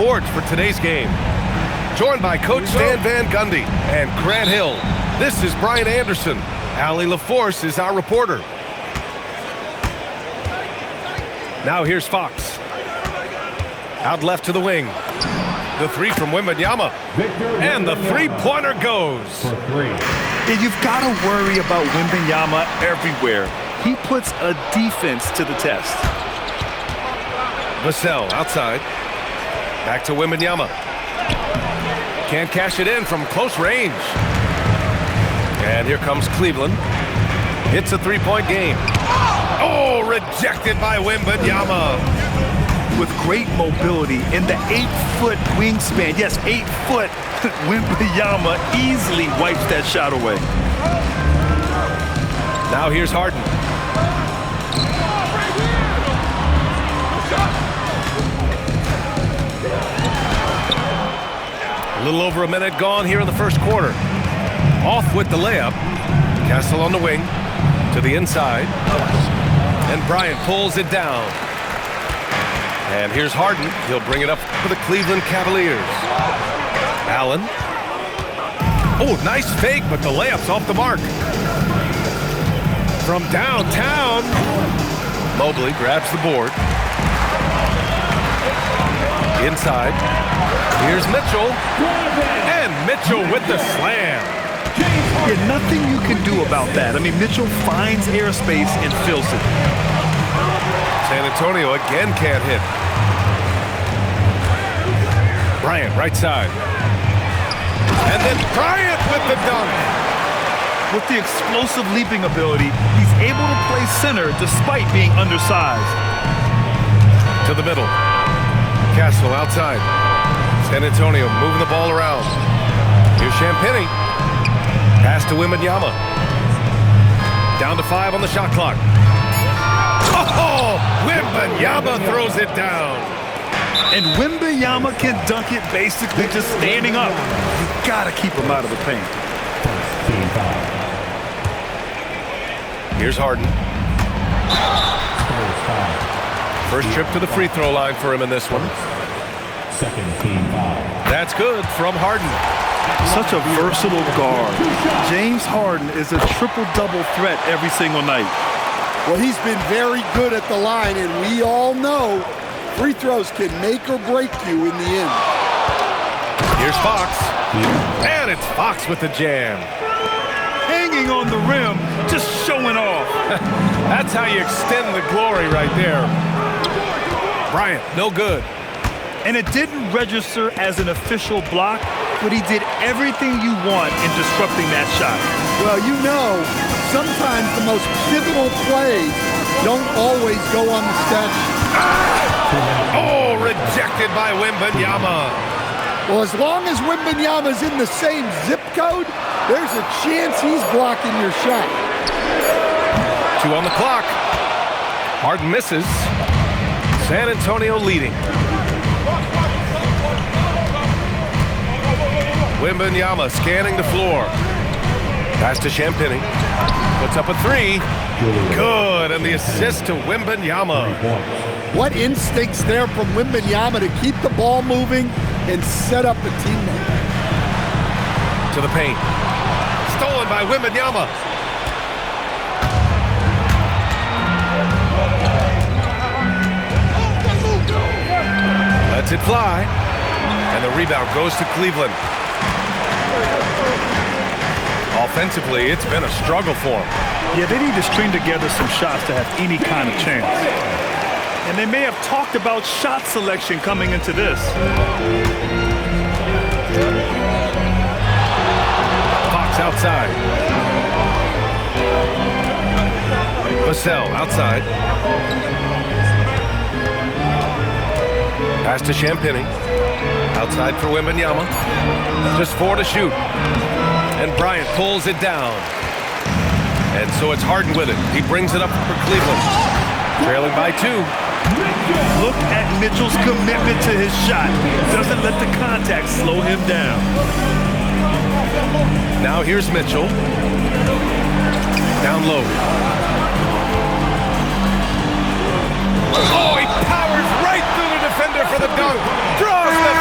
sports for today's game. Joined by Coach Stan Van Gundy and Grant Hill, this is Brian Anderson. Allie LaForce is our reporter. Now here's Fox. Out left to the wing. The three from Wembanyama. And the three-pointer goes. Yeah, you've got to worry about Wembanyama everywhere. He puts a defense to the test. Vassell outside. Back to Wembanyama. Can't cash it in from close range. And here comes Cleveland. It's a three-point game. Oh, rejected by Wembanyama. With great mobility in the 8-foot wingspan. Yes, 8 foot. Wembanyama easily wipes that shot away. Now here's Harden. A little over a minute gone here in the first quarter. Off with the layup. Castle on the wing to the inside. And Bryant pulls it down. And here's Harden. He'll bring it up for the Cleveland Cavaliers. Allen. Oh, nice fake, but the layup's off the mark. From downtown. Mobley grabs the board. Inside. Here's Mitchell. And Mitchell with the slam. Yeah, nothing you can do about that. I mean, Mitchell finds airspace and fills it. San Antonio again can't hit. Bryant, right side. And then Bryant with the dunk. With the explosive leaping ability, he's able to play center despite being undersized. To the middle. Castle outside. San Antonio moving the ball around. Here's Champagnie. Pass to Wembanyama. Down to 5 on the shot clock. Oh, Wembanyama throws it down. And Wembanyama can dunk it basically just standing up. You gotta keep him out of the paint. Here's Harden. First trip to the free throw line for him in this one. That's good from Harden. Such a versatile guard. James Harden is a triple-double threat every single night. Well, he's been very good at the line, and we all know free throws can make or break you in the end. Here's Fox. And it's Fox with the jam. Hanging on the rim, just showing off. That's how you extend the glory right there. Bryant, no good. And it didn't register as an official block, but he did everything you want in disrupting that shot. Well, you know, sometimes the most pivotal plays don't always go on the stat sheet. Oh, rejected by Wembanyama. Well, as long as Wembanyama's in the same zip code, there's a chance he's blocking your shot. 2 on the clock. Harden misses. San Antonio leading. Wembanyama scanning the floor. Pass to Champagnie. Puts up a 3. Good, and the assist to Wembanyama. What instincts there from Wembanyama to keep the ball moving and set up a teammate. To the paint. Stolen by Wembanyama. Lets it fly. And the rebound goes to Cleveland. Offensively, it's been a struggle for them. Yeah, they need to string together some shots to have any kind of chance. And they may have talked about shot selection coming into this. Fox outside. Vassell outside. Pass to Champagnie. Outside for Wembanyama. Just 4 to shoot. And Bryant pulls it down. And so it's Harden with it. He brings it up for Cleveland. Trailing by 2. Look at Mitchell's commitment to his shot. Doesn't let the contact slow him down. Now here's Mitchell. Down low. Oh, he powers right through the defender for the dunk. Draws the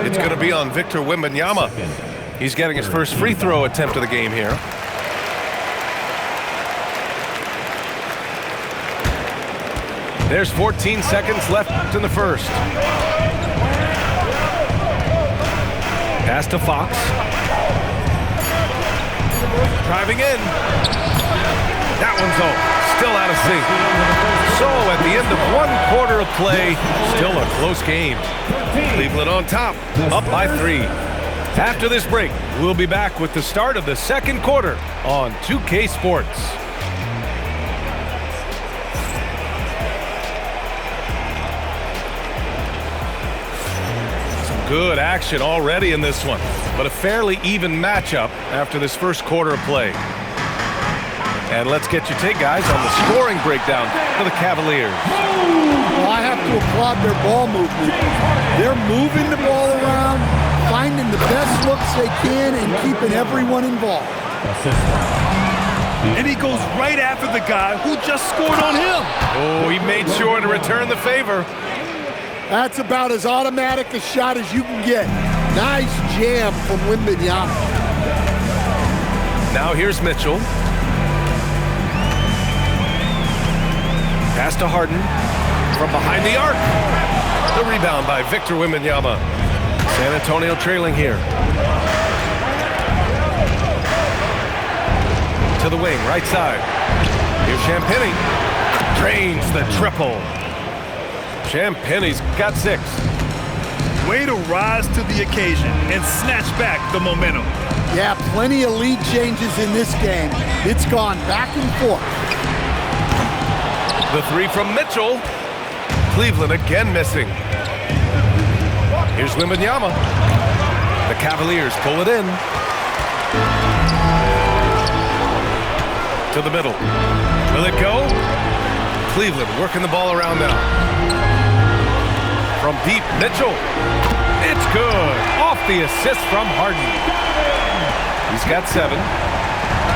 It's going to be on Victor Wembanyama. He's getting his first free throw attempt of the game here. There's 14 seconds left in the first. Pass to Fox. Driving in. That one's off. Still out of sync. So at the end of 1/4 of play, still a close game. Cleveland on top, up by 3. After this break, we'll be back with the start of the second quarter on 2K Sports. Some good action already in this one, but a fairly even matchup after this first quarter of play. And let's get your take, guys, on the scoring breakdown for the Cavaliers. Well, I have to applaud their ball movement. They're moving the ball around, finding the best looks they can, and keeping everyone involved. And he goes right after the guy who just scored on him. Oh, he made sure to return the favor. That's about as automatic a shot as you can get. Nice jam from Wembanyama. Now here's Mitchell. Pass to Harden from behind the arc. The rebound by Victor Wembanyama. San Antonio trailing here. To the wing, right side. Here's Champagnie. Drains the triple. Champagnie's got 6. Way to rise to the occasion and snatch back the momentum. Yeah, plenty of lead changes in this game. It's gone back and forth. The 3 from Mitchell. Cleveland again missing. Here's Wembanyama. The Cavaliers pull it in. To the middle. Will it go? Cleveland working the ball around now. From deep, Mitchell. It's good. Off the assist from Harden. He's got 7.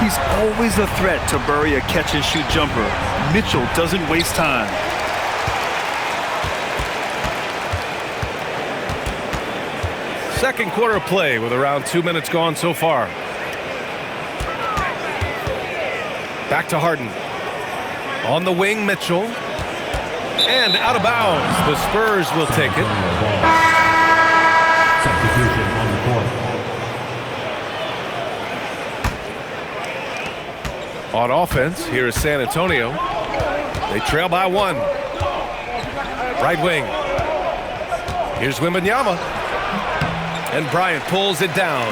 He's always a threat to bury a catch-and-shoot jumper. Mitchell doesn't waste time. Second quarter of play with around 2 minutes gone so far. Back to Harden. On the wing, Mitchell. And out of bounds. The Spurs will take it. Substitution on the court. On offense, here is San Antonio. They trail by 1. Right wing. Here's Wembanyama. And Bryant pulls it down.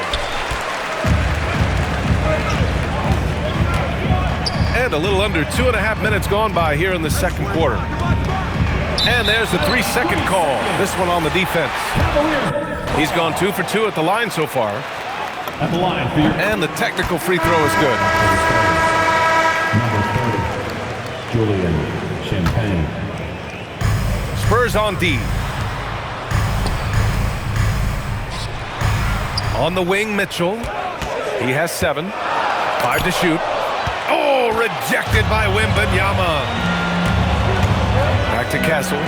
And a little under 2.5 minutes gone by here in the second quarter. And there's the 3-second call. This one on the defense. He's gone 2 for 2 at the line so far. At the line for your And the technical free throw is good. number 30, Julian Champagne. Spurs on D. On the wing, Mitchell. He has 7. 5 to shoot. Oh, rejected by Wembanyama. Back to Castle.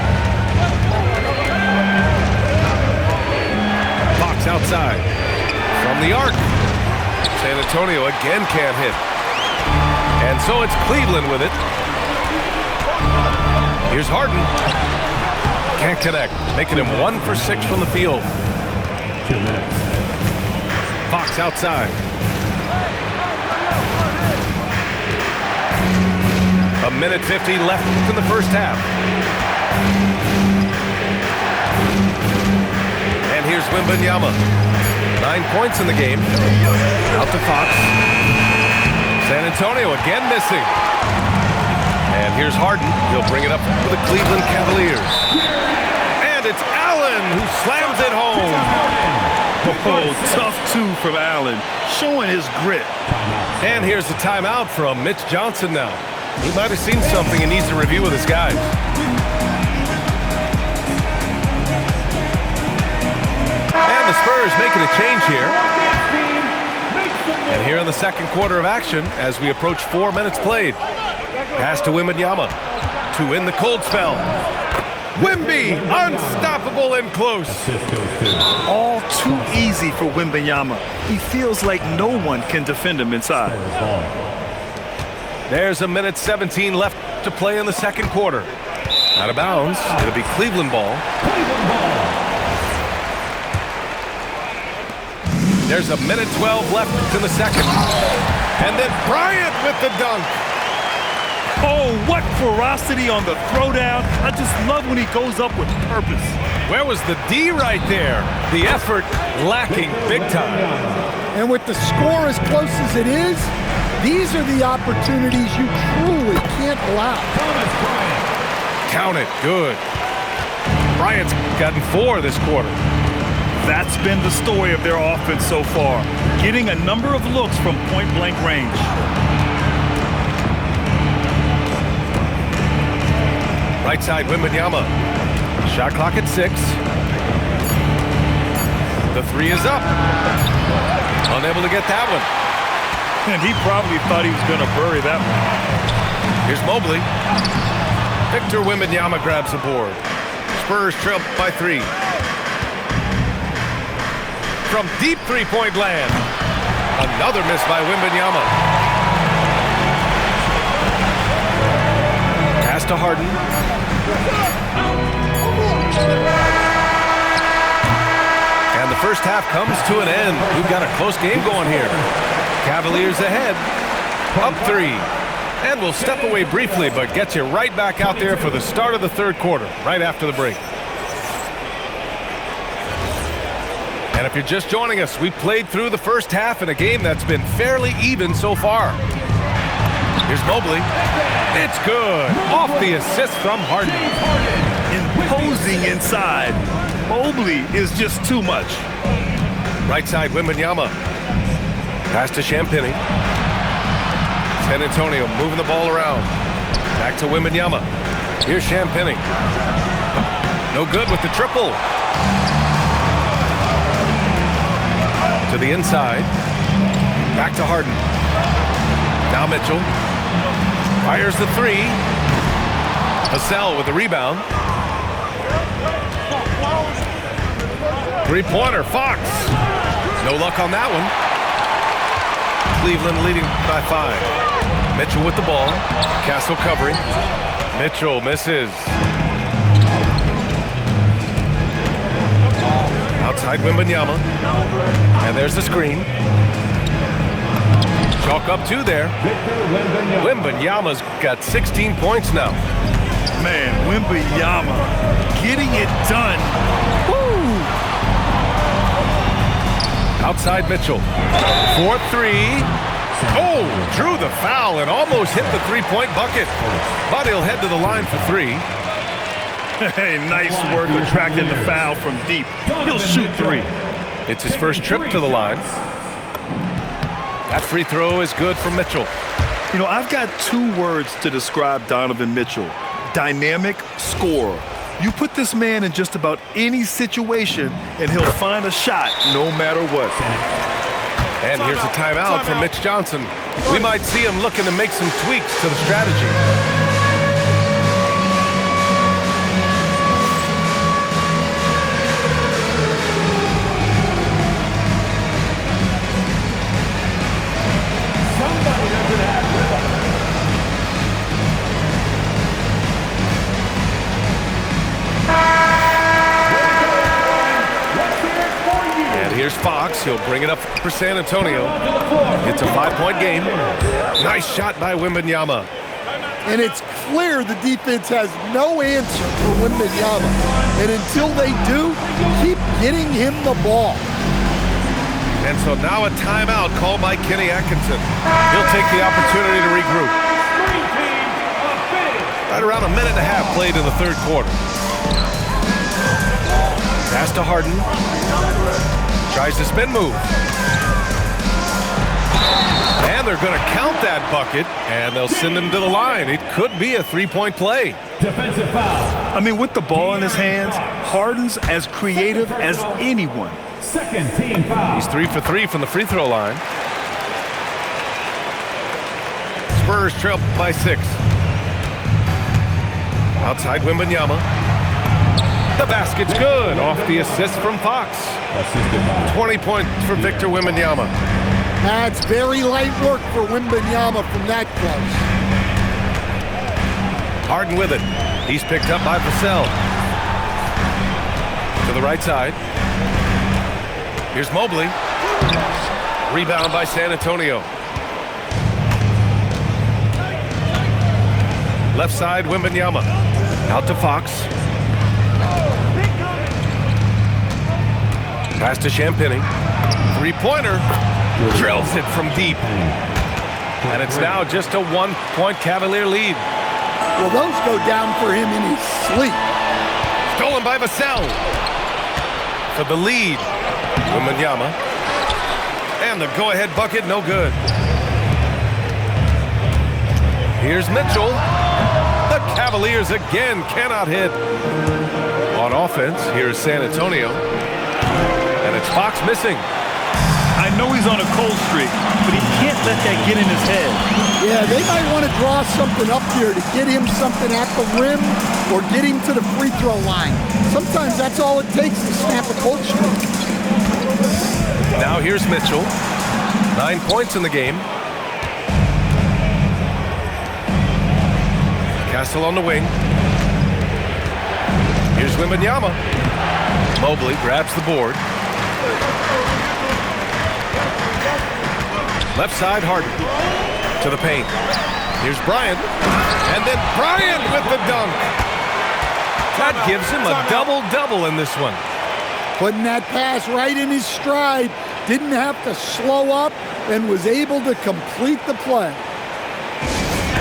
Fox outside. From the arc. San Antonio again can't hit. And so it's Cleveland with it. Here's Harden. Can't connect. Making him 1 for 6 from the field. 2 minutes. Fox outside. A minute 50 left in the first half. And here's Wembanyama. 9 points in the game. Out to Fox. San Antonio again missing. And here's Harden. He'll bring it up for the Cleveland Cavaliers. And it's Allen who slams it home. Oh, tough 2 from Allen, showing his grit. And here's the timeout from Mitch Johnson now. He might have seen something he needs to review with his guys. And the Spurs making a change here. And here in the second quarter of action as we approach 4 minutes played. Pass to Wembanyama to win the cold spell. Wemby, unstoppable and close. Assist goes to All too easy for Wembanyama. He feels like no one can defend him inside. Spurs ball. There's a minute 17 left to play in the second quarter. Out of bounds. It'll be Cleveland ball. Cleveland ball. There's a minute 12 left in the second. And then Bryant with the dunk. Oh, what ferocity on the throwdown. I just love when he goes up with purpose. Where was the D right there? The effort lacking big time. And with the score as close as it is, these are the opportunities you truly can't allow. Thomas Bryant. Count it. Good. Bryant's gotten 4 this quarter. That's been the story of their offense so far, getting a number of looks from point-blank range. Right side, Wembanyama. Shot clock at 6. The 3 is up. Unable to get that one. And he probably thought he was going to bury that one. Here's Mobley. Victor Wembanyama grabs the board. Spurs trail by 3. From deep three-point land. Another miss by Wembanyama. Pass to Harden. And the first half comes to an end. We've got a close game going here. Cavaliers ahead. Up 3. And we'll step away briefly, but get you right back out there for the start of the third quarter, right after the break. And if you're just joining us, we played through the first half in a game that's been fairly even so far. Here's Mobley. It's good. Off the assist from Harden. Imposing inside. Mobley is just too much. Right side, Wembanyama. Pass to Champagny. San Antonio moving the ball around. Back to Wembanyama. Here's Champagny. No good with the triple. To the inside. Back to Harden. Now Mitchell. Fires the 3. Vassell with the rebound. Three-pointer, Fox. No luck on that one. Cleveland leading by 5. Mitchell with the ball. Castle covering. Mitchell misses. Outside Wembanyama. And there's the screen. Chalk up 2 there. Wembanyama's got 16 points now. Man, Wembanyama getting it done. Woo! Outside Mitchell. 4-3. Oh, drew the foul and almost hit the three-point bucket. But he'll head to the line for 3. Hey, nice work attracting the foul from deep. He'll shoot 3. It's his first trip to the line. That free throw is good for Mitchell. You know, I've got 2 words to describe Donovan Mitchell. Dynamic scorer. You put this man in just about any situation, and he'll find a shot no matter what. And here's a timeout from Mitch Johnson. We might see him looking to make some tweaks to the strategy. Here's Fox. He'll bring it up for San Antonio. It's a 5-point game. Nice shot by Wembanyama. And it's clear the defense has no answer for Wembanyama. And until they do, keep getting him the ball. And so now a timeout called by Kenny Atkinson. He'll take the opportunity to regroup. Right around a minute and a half played in the third quarter. Pass to Harden. Tries to spin move. And they're going to count that bucket, and they'll send him to the line. It could be a 3-point play. Defensive foul. I mean, with the ball in his hands, Harden's as creative as anyone. Second team foul. He's 3 for 3 from the free throw line. Spurs trail by 6. Outside Wembanyama. The basket's good off the assist from Fox. 20 points for Victor Wembanyama. That's very light work for Wembanyama from that close. Harden with it. He's picked up by Vassell. To the right side. Here's Mobley. Rebound by San Antonio. Left side, Wembanyama. Out to Fox. Pass to Champagny. Three-pointer. Drills it from deep. And it's now just a 1-point Cavalier lead. Well, those go down for him in his sleep. Stolen by Vassell. For the lead, Wembanyama. And the go-ahead bucket, no good. Here's Mitchell. The Cavaliers again cannot hit. On offense, here's San Antonio. And it's Fox missing. I know he's on a cold streak, but he can't let that get in his head. Yeah, they might want to draw something up here to get him something at the rim or get him to the free throw line. Sometimes that's all it takes to snap a cold streak. Now here's Mitchell. 9 points in the game. Castle on the wing. Here's Wembanyama. Mobley grabs the board. Left side, Harden. To the paint. Here's Bryant. And then Bryant with the dunk. That gives him a double-double in this one. Putting that pass right in his stride. Didn't have to slow up and was able to complete the play.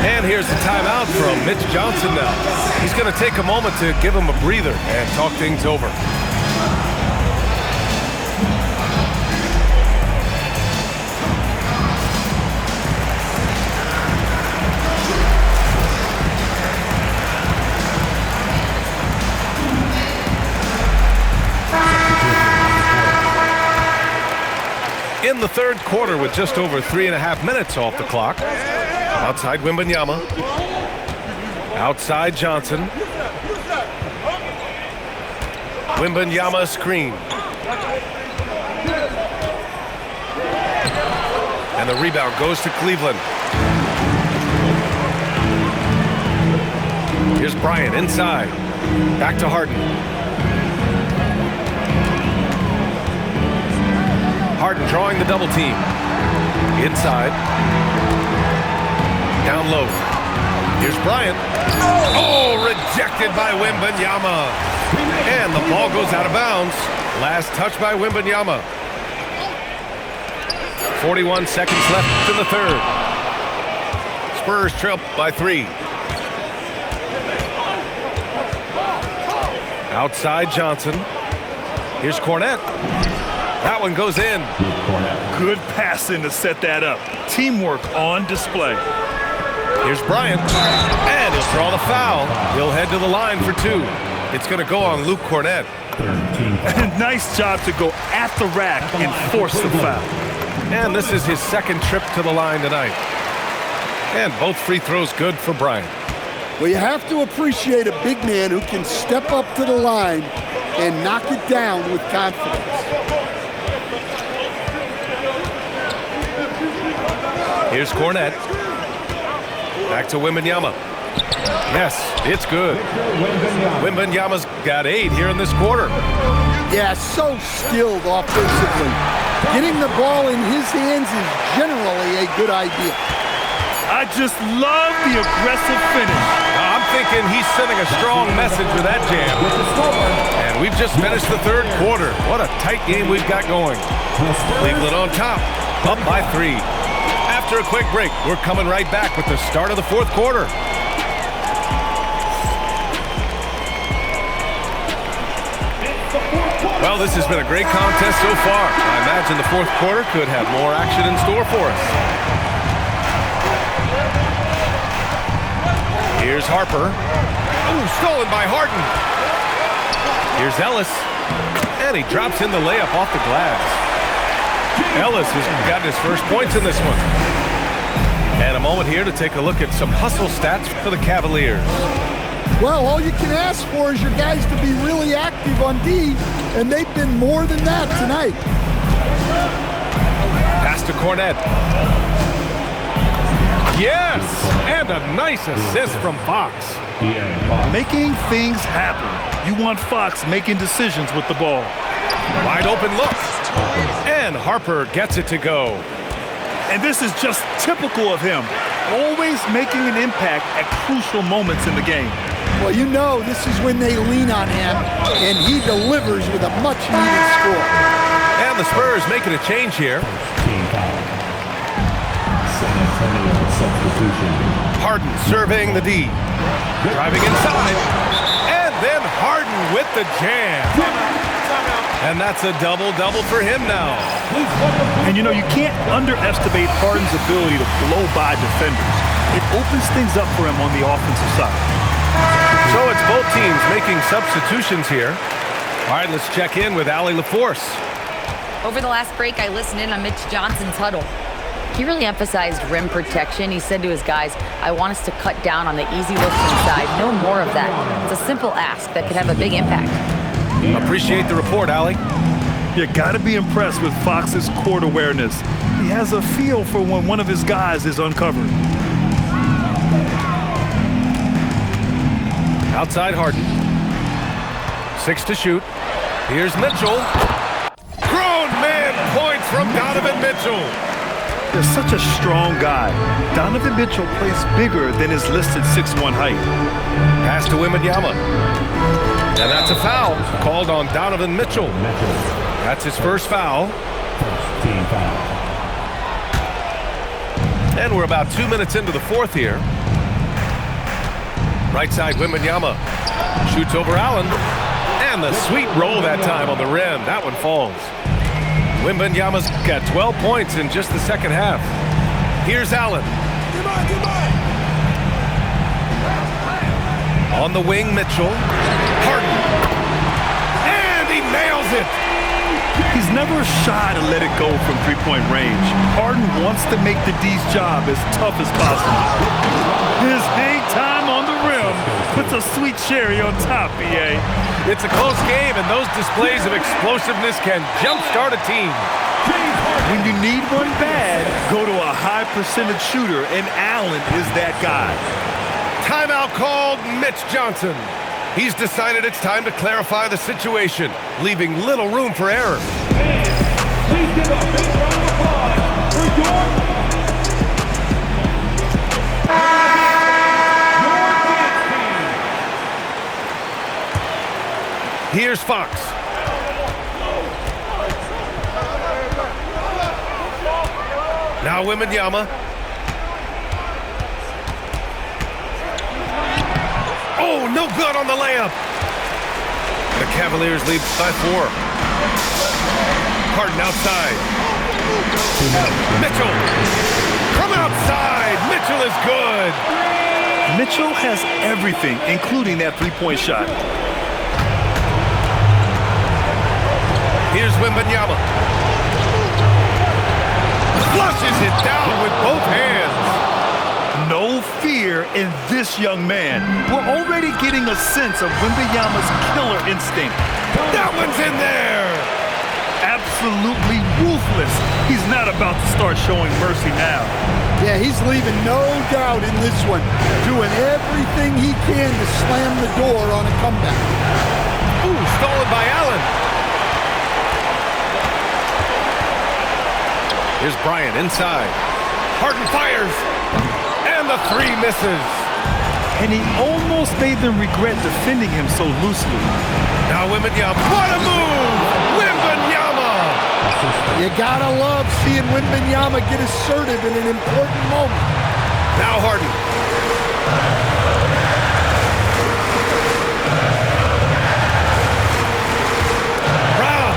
And here's the timeout from Mitch Johnson now. He's going to take a moment to give him a breather and talk things over. In the third quarter with just over 3.5 minutes off the clock. Outside Wembanyama. Outside Johnson. Wembanyama screen. And the rebound goes to Cleveland. Here's Bryant inside. Back to Harden. Harden drawing the double team. Inside. Down low. Here's Bryant. Oh, rejected by Wembanyama. And the ball goes out of bounds. Last touch by Wembanyama. 41 seconds left in the third. Spurs trail by 3. Outside Johnson. Here's Cornette. That one goes in. Good passing to set that up. Teamwork on display. Here's Bryant. And he'll draw the foul. He'll head to the line for 2. It's going to go on Luke Cornette. Nice job to go at the rack and force the foul. And this is his second trip to the line tonight. And both free throws good for Bryant. Well, you have to appreciate a big man who can step up to the line and knock it down with confidence. Here's Cornette. Back to Wembanyama. Yes, it's good. Wembanyama's got 8 here in this quarter. Yeah, so skilled offensively. Getting the ball in his hands is generally a good idea. I just love the aggressive finish. I'm thinking he's sending a strong message with that jam. And we've just finished the third quarter. What a tight game we've got going. Cleveland on top, up by 3. After a quick break, we're coming right back with the start of the fourth quarter. Well, this has been a great contest so far. I imagine the fourth quarter could have more action in store for us. Here's Harper. Ooh, stolen by Harden. Here's Ellis. And he drops in the layup off the glass. Ellis has gotten his first points in this one. And a moment here to take a look at some hustle stats for the Cavaliers. Well, all you can ask for is your guys to be really active on D, and they've been more than that tonight. Pass to Cornette. Yes! And a nice assist from Fox. Making things happen. You want Fox making decisions with the ball. Wide open look. And Harper gets it to go. And this is just typical of him. Always making an impact at crucial moments in the game. Well, you know this is when they lean on him, and he delivers with a much-needed score. And the Spurs making a change here. Harden surveying the D. Driving inside. And then Harden with the jam. And that's a double-double for him now. And you know, you can't underestimate Harden's ability to blow by defenders. It opens things up for him on the offensive side. So it's both teams making substitutions here. All right, let's check in with Allie LaForce. Over the last break, I listened in on Mitch Johnson's huddle. He really emphasized rim protection. He said to his guys, I want us to cut down on the easy looks inside. No more of that. It's a simple ask that could have a big impact. Appreciate the report, Allie. You got to be impressed with Fox's court awareness. He has a feel for when one of his guys is uncovered. Outside Harden. 6 to shoot. Here's Mitchell. Grown man points from Donovan Mitchell. They're such a strong guy. Donovan Mitchell plays bigger than his listed 6'1" height. Pass to Wembanyama. And that's a foul called on Donovan Mitchell. That's his first foul. Team foul. And we're about 2 minutes into the fourth here. Right side, Wembanyama. Shoots over Allen. And the sweet roll that time on the rim. That one falls. Wembanyama's got 12 points in just the second half. Here's Allen. On the wing, Mitchell. Harden. And he nails it. He's never shy to let it go from three-point range. Harden wants to make the D's job as tough as possible. His hang time on the rim puts a sweet cherry on top, EA. It's a close game, and those displays of explosiveness can jumpstart a team. When you need one bad, go to a high percentage shooter, and Allen is that guy. Timeout called Mitch Johnson. He's decided it's time to clarify the situation, leaving little room for error. Please give a big round of applause for your Here's Fox. Now Wembanyama. Oh, no good on the layup. The Cavaliers lead by 4. Harden outside. Mitchell. From outside. Mitchell is good. Mitchell has everything, including that three-point shot. Here's Wembanyama. Flushes it down with both hands. No fear in this young man. We're already getting a sense of Wembanyama's killer instinct. That one's in there. Absolutely ruthless. He's not about to start showing mercy now. Yeah, he's leaving no doubt in this one, doing everything he can to slam the door on a comeback. Ooh, stolen by Allen. Here's Bryant inside. Harden fires. And the 3 misses. And he almost made them regret defending him so loosely. Now Wembanyama. What a move! Wembanyama! You gotta love seeing Wembanyama get assertive in an important moment. Now Harden. Brown.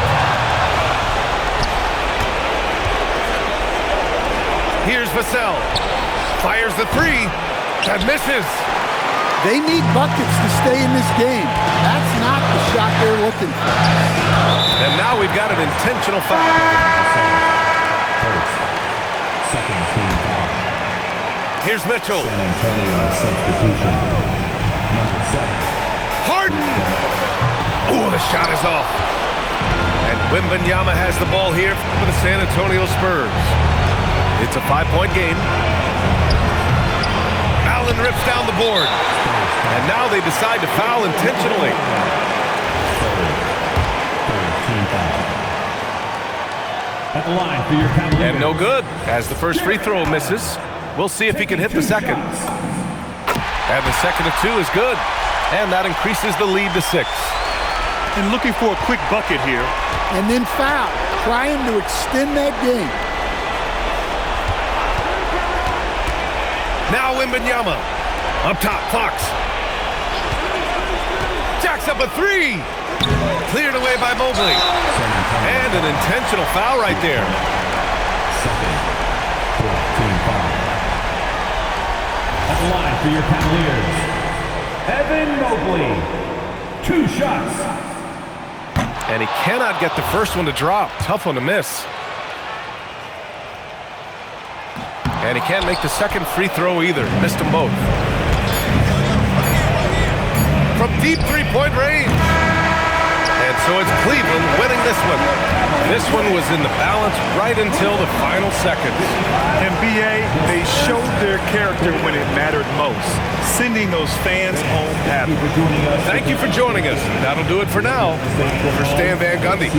Here's Vassell. Fires the 3. That misses. They need buckets to stay in this game. That's not the shot they're looking for. And now we've got an intentional foul. second team foul. Here's Mitchell. San Antonio substitution. Number 7. Harden! Ooh, the shot is off. And Wembanyama has the ball here for the San Antonio Spurs. It's a 5-point game. Allen rips down the board. And now they decide to foul intentionally. At the line for your Cavaliers. And no good, as the first free throw misses. We'll see if he can hit the second. And the second of two is good. And that increases the lead to 6. And looking for a quick bucket here. And then foul, trying to extend that game. Now Wembanyama. Up top, Fox. Jacks up a 3. Cleared away by Mobley. And an intentional foul right there. At the line for your Cavaliers, Evan Mobley. 2 shots. And he cannot get the first one to drop. Tough one to miss. And he can't make the second free throw either. Missed them both. From deep three-point range. And so it's Cleveland winning this one. This one was in the balance right until the final seconds. And B.A., they showed their character when it mattered most, sending those fans home happy. Thank you for joining us. That'll do it for now. For Stan Van Gundy.